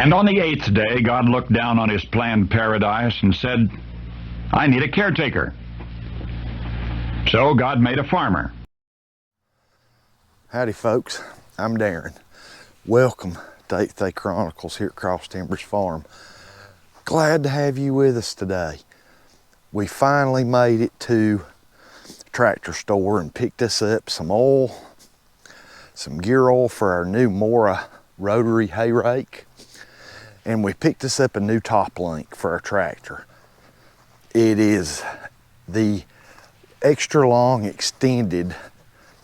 And on the 8th day, God looked down on his planned paradise and said, I need a caretaker. So God made a farmer. Howdy folks, I'm Darren. Welcome to 8th Day Chronicles here at Cross Timbers Farm. Glad to have you with us today. We finally made it to the tractor store and picked us up some oil, some gear oil for our new Mora Rotary hay rake, and we picked us up a new top link for our tractor. It is the extra long extended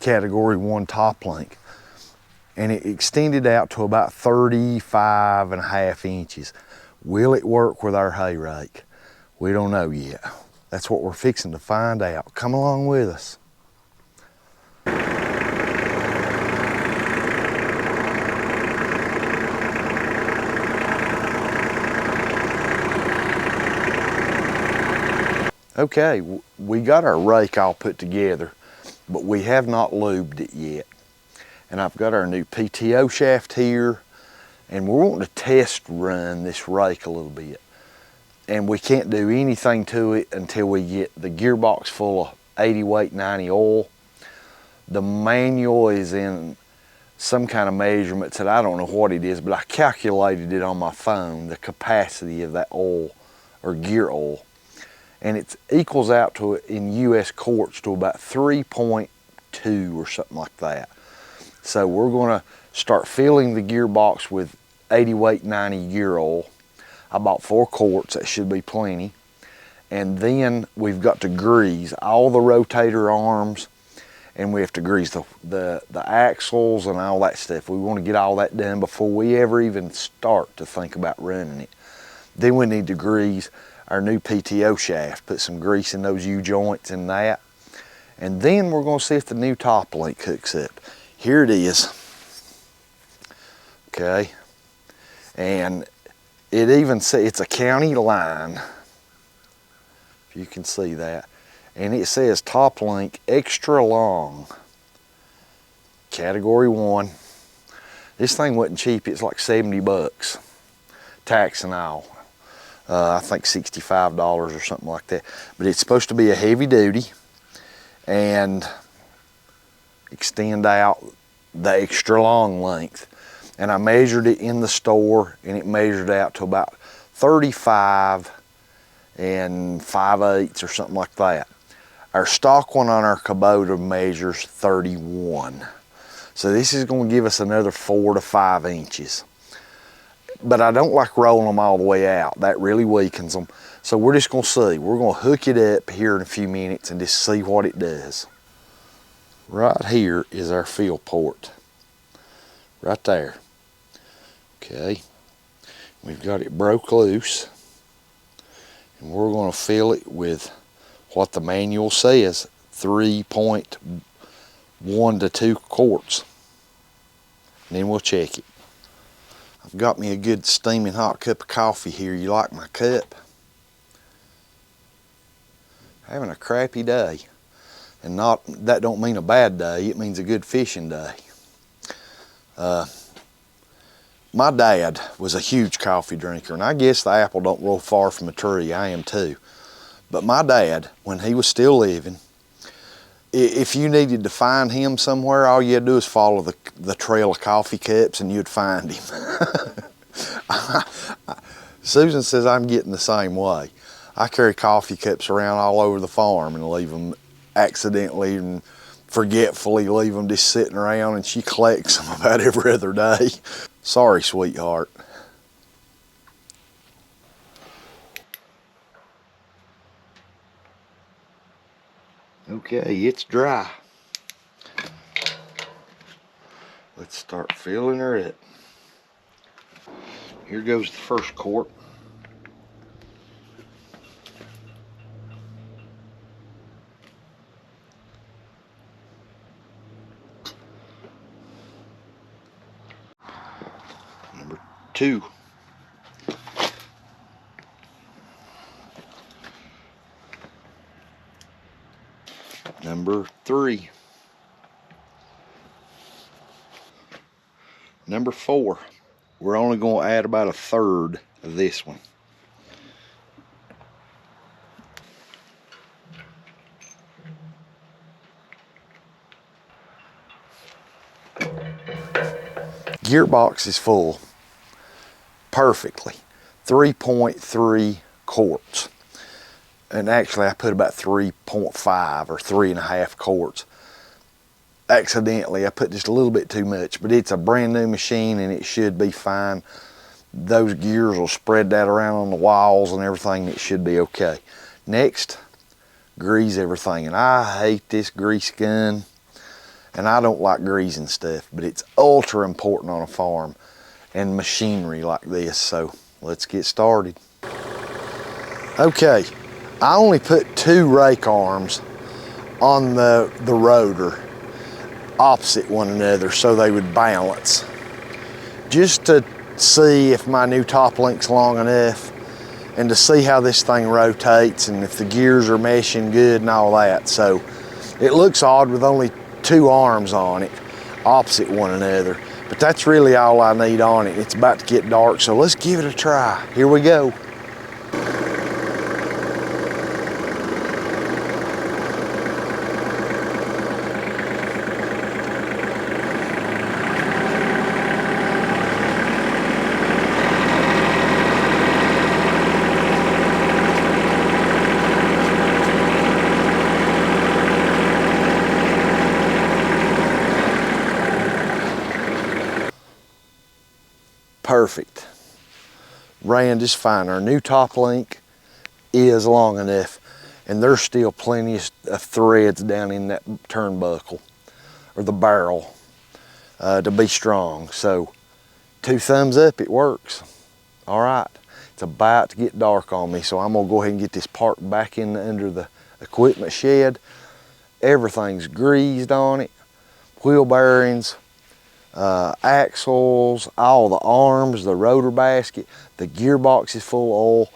Category 1 top link, and it extended out to about 35.5 inches. Will it work with our hay rake? We don't know yet. That's what we're fixing to find out. Come along with us. Okay, we got our rake all put together, but we have not lubed it yet. And I've got our new PTO shaft here, and we're wanting to test run this rake a little bit. And we can't do anything to it until we get the gearbox full of 80 weight 90 oil. The manual is in some kind of measurements that I don't know what it is, but I calculated it on my phone, the capacity of that oil or gear oil. And it equals out to, in US quarts, to about 3.2 or something like that. So we're going to start filling the gearbox with 80 weight 90 gear oil. I bought 4 quarts, that should be plenty. And then we've got to grease all the rotator arms, and we have to grease the axles and all that stuff. We want to get all that done before we ever even start to think about running it. Then we need to grease our new PTO shaft, put some grease in those U-joints and that. And then we're going to see if the new top link hooks up. Here it is. Okay. And it even says it's a county line, if you can see that. And it says top link extra long, Category 1. This thing wasn't cheap, it's like 70 bucks, tax and all. I think $65 or something like that. But it's supposed to be a heavy duty and extend out the extra long length. And I measured it in the store, and it measured out to about 35 5/8 or something like that. Our stock one on our Kubota measures 31. So this is going to give us another 4 to 5 inches. But I don't like rolling them all the way out. That really weakens them. So we're just going to see. We're going to hook it up here in a few minutes and just see what it does. Right here is our fill port. Right there. Okay. We've got it broke loose. And we're going to fill it with what the manual says, 3.1 to 2 quarts. And then we'll check it. I've got me a good steaming hot cup of coffee here. You like my cup? Having a crappy day. And that don't mean a bad day, it means a good fishing day. My dad was a huge coffee drinker, and I guess the apple don't grow far from a tree. I am too. But my dad, when he was still living, if you needed to find him somewhere, all you had to do is follow the trail of coffee cups and you'd find him. Susan says I'm getting the same way. I carry coffee cups around all over the farm and leave them accidentally and forgetfully leave them just sitting around, and she collects them about every other day. Sorry, sweetheart. Okay, it's dry. Let's start filling her up. Here goes the first quart. Number 2. Number 3. Number 4. We're only going to add about 1/3 of this one. Gearbox is full perfectly. 3.3 quarts. And actually I put about 3.5 or 3.5 quarts. Accidentally I put just a little bit too much, but it's a brand new machine and it should be fine. Those gears will spread that around on the walls and everything. It should be okay. Next, grease everything. And I hate this grease gun. And I don't like greasing stuff, but it's ultra important on a farm and machinery like this. So let's get started. Okay, I only put 2 rake arms on the rotor opposite one another so they would balance. Just to see if my new top link's long enough and to see how this thing rotates and if the gears are meshing good and all that. So it looks odd with only 2 arms on it opposite one another, but that's really all I need on it. It's about to get dark, so let's give it a try. Here we go. Perfect. Ran just fine. Our new top link is long enough, and there's still plenty of threads down in that turnbuckle or the barrel to be strong. So 2 thumbs up, it works. All right, it's about to get dark on me, so I'm gonna go ahead and get this parked back in under the equipment shed. Everything's greased on it, wheel bearings, axles, all the arms, the rotor basket, the gearbox is full of oil.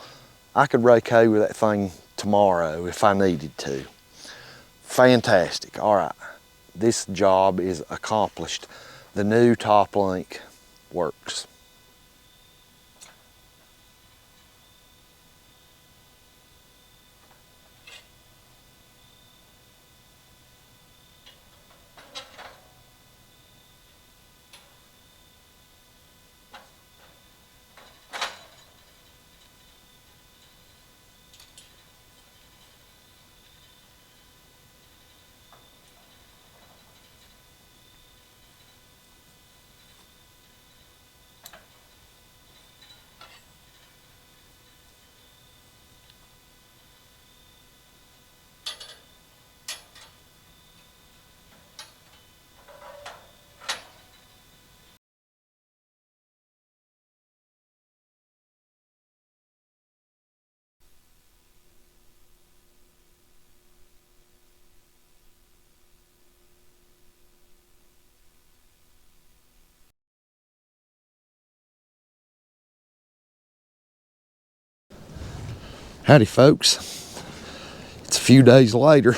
I could rake hay with that thing tomorrow if I needed to. Fantastic. All right, this job is accomplished. The new top link works. Howdy folks, it's a few days later.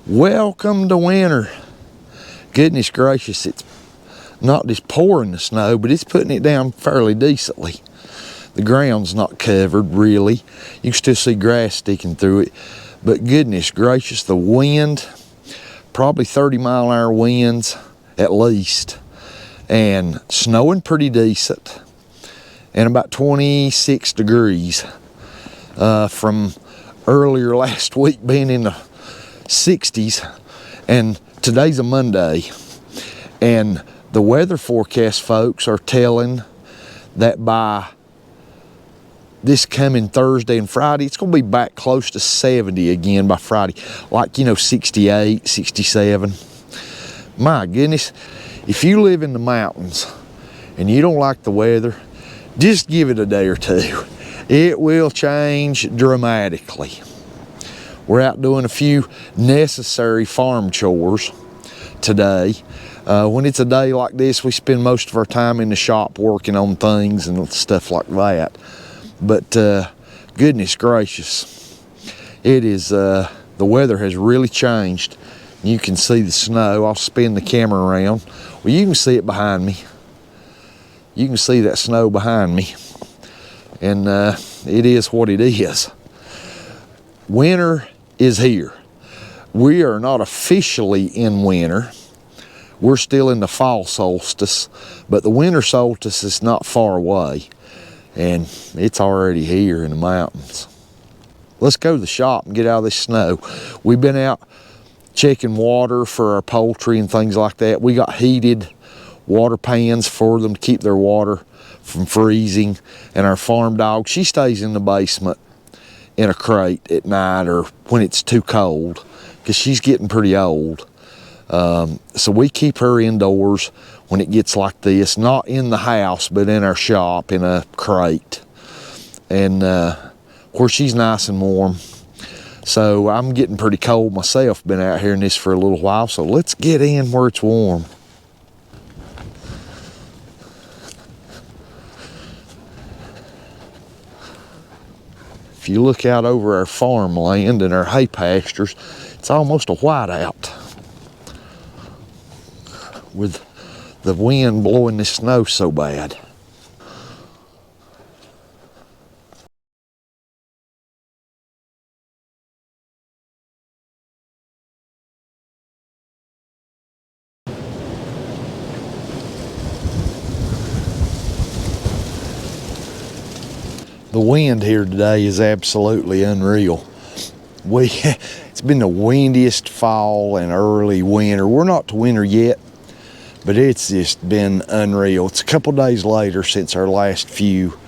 Welcome to winter. Goodness gracious, it's not just pouring the snow, but it's putting it down fairly decently. The ground's not covered really. You can still see grass sticking through it, but goodness gracious, the wind, probably 30-mile-an-hour winds at least, and snowing pretty decent, and about 26 degrees. From earlier last week being in the 60s, and today's a Monday, and the weather forecast folks are telling that by this coming Thursday and Friday, it's going to be back close to 70 again by Friday, like, you know, 68, 67. My goodness, if you live in the mountains and you don't like the weather, just give it a day or two. It will change dramatically. We're out doing a few necessary farm chores today. When it's a day like this, we spend most of our time in the shop working on things and stuff like that. But goodness gracious, it is, the weather has really changed. You can see the snow. I'll spin the camera around. Well, you can see it behind me. You can see that snow behind me, and it is what it is. Winter is here. We are not officially in winter. We're still in the fall solstice, but the winter solstice is not far away, and it's already here in the mountains. Let's go to the shop and get out of this snow. We've been out checking water for our poultry and things like that. We got heated water pans for them to keep their water from freezing. And our farm dog, she stays in the basement in a crate at night or when it's too cold, because she's getting pretty old. So we keep her indoors when it gets like this, not in the house, but in our shop in a crate, and where she's nice and warm. So I'm getting pretty cold myself, been out here in this for a little while, so let's get in where it's warm. If you look out over our farmland and our hay pastures, it's almost a whiteout with the wind blowing the snow so bad. The wind here today is absolutely unreal. It's been the windiest fall and early winter. We're not to winter yet, but it's just been unreal. It's a couple days later since our last few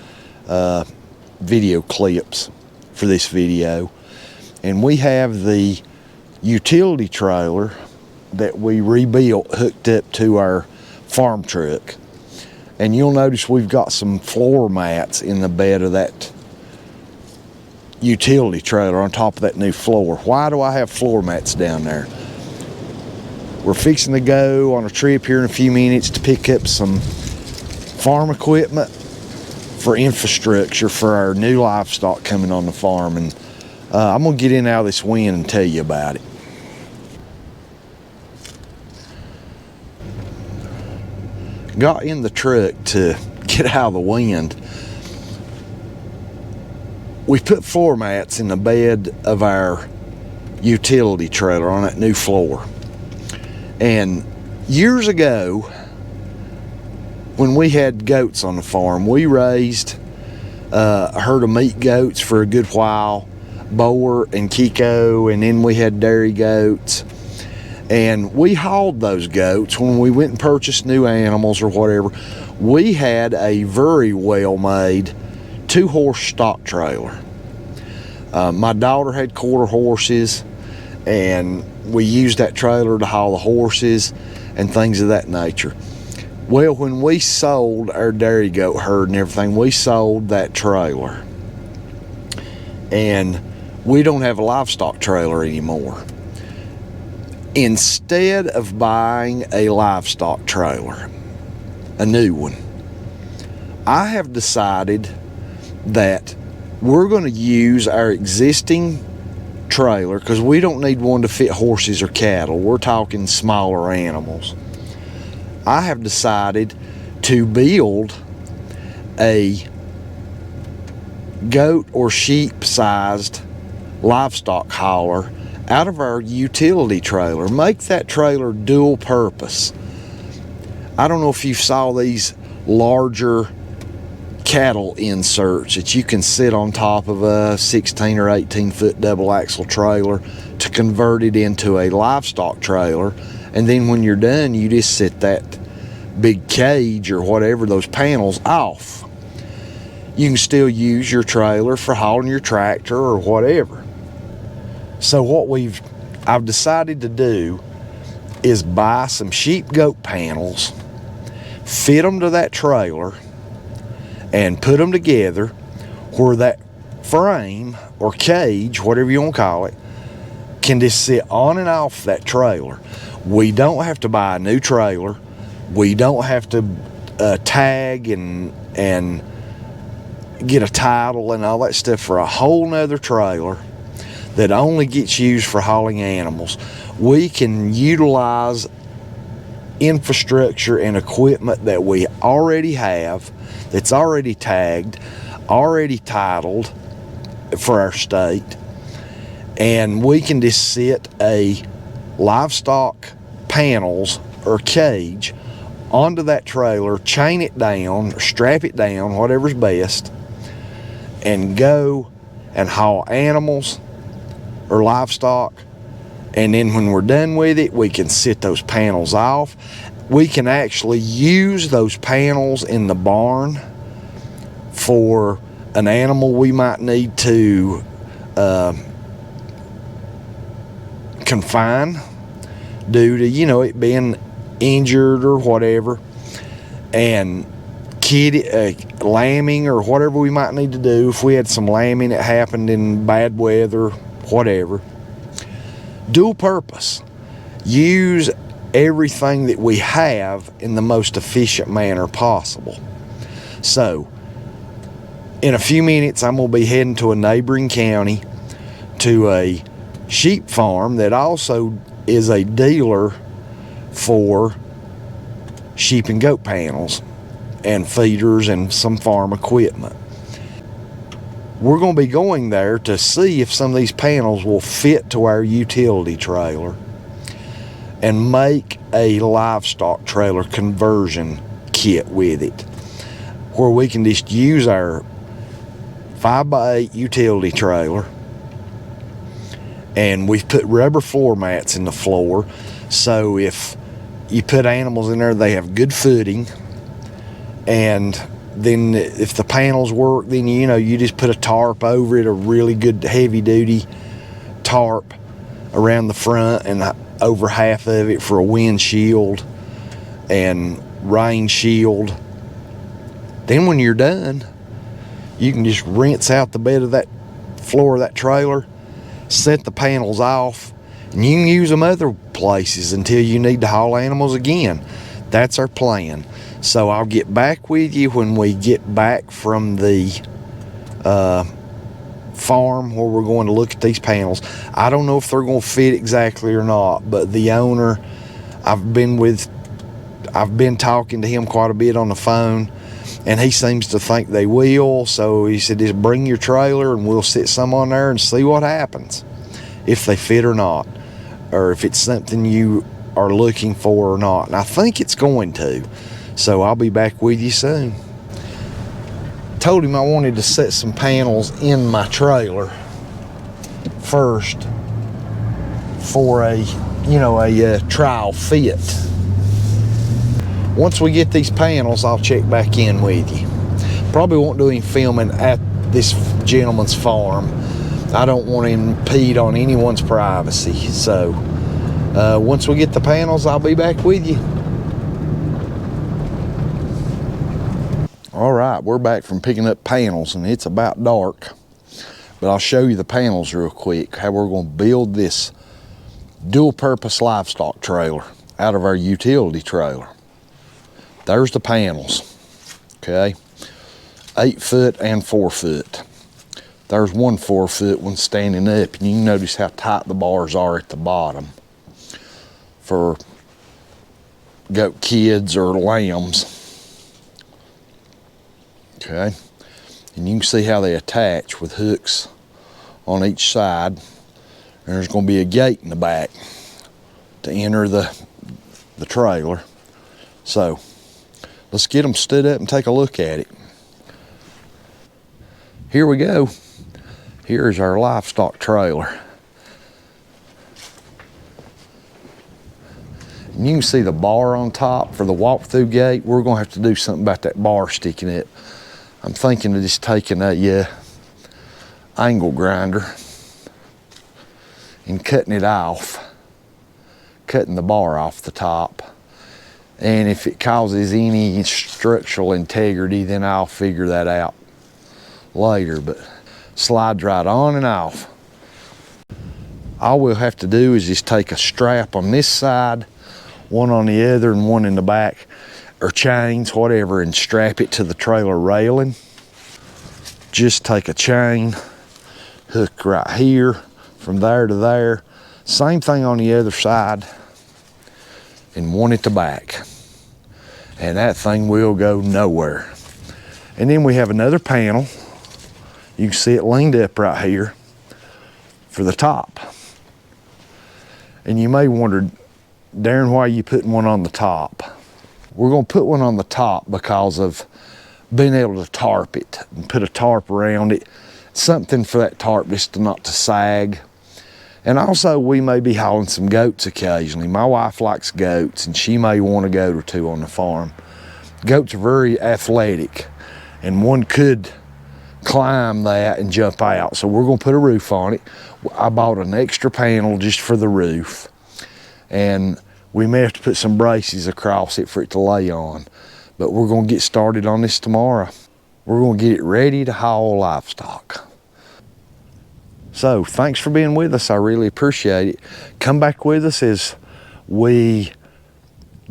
video clips for this video. And we have the utility trailer that we rebuilt hooked up to our farm truck. And you'll notice we've got some floor mats in the bed of that utility trailer on top of that new floor. Why do I have floor mats down there? We're fixing to go on a trip here in a few minutes to pick up some farm equipment for infrastructure for our new livestock coming on the farm. And I'm gonna get in out of this wind and tell you about it. Got in the truck to get out of the wind. We put floor mats in the bed of our utility trailer on that new floor. And years ago, when we had goats on the farm, we raised a herd of meat goats for a good while, Boer and Kiko, and then we had dairy goats. And we hauled those goats when we went and purchased new animals or whatever. We had a very well-made 2-horse stock trailer. My daughter had quarter horses, and we used that trailer to haul the horses and things of that nature. Well, when we sold our dairy goat herd and everything, we sold that trailer. And we don't have a livestock trailer anymore. Instead of buying a livestock trailer, a new one, I have decided that we're going to use our existing trailer, because we don't need one to fit horses or cattle. We're talking smaller animals. I have decided to build a goat or sheep sized livestock hauler out of our utility trailer. Make that trailer dual purpose. I don't know if you saw these larger cattle inserts that you can sit on top of a 16 or 18 foot double axle trailer to convert it into a livestock trailer. And then when you're done, you just sit that big cage or whatever, those panels, off. You can still use your trailer for hauling your tractor or whatever. So what I've decided to do is buy some sheep goat panels, fit them to that trailer, and put them together where that frame or cage, whatever you want to call it, can just sit on and off that trailer. We don't have to buy a new trailer. We don't have to tag and get a title and all that stuff for a whole nother trailer that only gets used for hauling animals. We can utilize infrastructure and equipment that we already have, that's already tagged, already titled for our state, and we can just sit a livestock panels or cage onto that trailer, chain it down, or strap it down, whatever's best, and go and haul animals or livestock. And then when we're done with it, we can sit those panels off. We can actually use those panels in the barn for an animal we might need to confine due to, you know, it being injured or whatever, and lambing or whatever we might need to do. If we had some lambing that happened in bad weather, whatever. Dual purpose. Use everything that we have in the most efficient manner possible. So, in a few minutes, I'm going to be heading to a neighboring county to a sheep farm that also is a dealer for sheep and goat panels and feeders and some farm equipment. We're going to be going there to see if some of these panels will fit to our utility trailer and make a livestock trailer conversion kit with it, where we can just use our 5x8 utility trailer, and we've put rubber floor mats in the floor, so if you put animals in there, they have good footing. And then if the panels work, then you just put a tarp over it, a really good heavy duty tarp around the front and over half of it for a windshield and rain shield. Then when you're done, you can just rinse out the bed of that floor of that trailer, set the panels off, and you can use them other places until you need to haul animals again. That's our plan. So I'll get back with you when we get back from the farm where we're going to look at these panels. I don't know if they're going to fit exactly or not, but the owner, I've been talking to him quite a bit on the phone, and he seems to think they will. So he said, just bring your trailer and we'll sit some on there and see what happens, if they fit or not, or if it's something you are looking for or not. And I think it's going to. So I'll be back with you soon. Told him I wanted to set some panels in my trailer first for a trial fit. Once we get these panels, I'll check back in with you. Probably won't do any filming at this gentleman's farm. I don't want to impede on anyone's privacy. So once we get the panels, I'll be back with you. All right, we're back from picking up panels, and it's about dark, but I'll show you the panels real quick, how we're going to build this dual purpose livestock trailer out of our utility trailer. There's the panels, okay, 8 foot and 4 foot. There's one 4 foot one standing up, and you can notice how tight the bars are at the bottom for goat kids or lambs. Okay, and you can see how they attach with hooks on each side. And there's going to be a gate in the back to enter the trailer. So let's get them stood up and take a look at it. Here we go. Here's our livestock trailer. And you can see the bar on top for the walk-through gate. We're going to have to do something about that bar sticking up. I'm thinking of just taking a angle grinder and cutting it off, cutting the bar off the top. And if it causes any structural integrity, then I'll figure that out later. But slides right on and off. All we'll have to do is just take a strap on this side, one on the other, and one in the back, or chains, whatever, and strap it to the trailer railing. Just take a chain, hook right here, from there to there. Same thing on the other side. and one at the back. And that thing will go nowhere. And then we have another panel. You can see it leaned up right here for the top. And you may wonder, Darren, why are you putting one on the top? We're gonna put one on the top because of being able to tarp it and put a tarp around it, something for that tarp just not to sag. And also we may be hauling some goats occasionally. My wife likes goats and she may want a goat or two on the farm. Goats are very athletic and one could climb that and jump out. So we're gonna put a roof on it. I bought an extra panel just for the roof. And we may have to put some braces across it for it to lay on. But we're gonna get started on this tomorrow. We're gonna get it ready to haul livestock. So thanks for being with us. I really appreciate it. Come back with us as we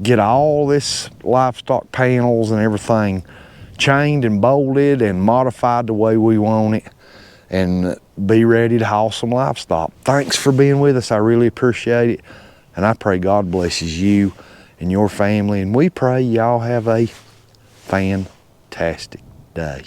get all this livestock panels and everything chained and bolted and modified the way we want it and be ready to haul some livestock. Thanks for being with us. I really appreciate it. And I pray God blesses you and your family. And we pray y'all have a fantastic day.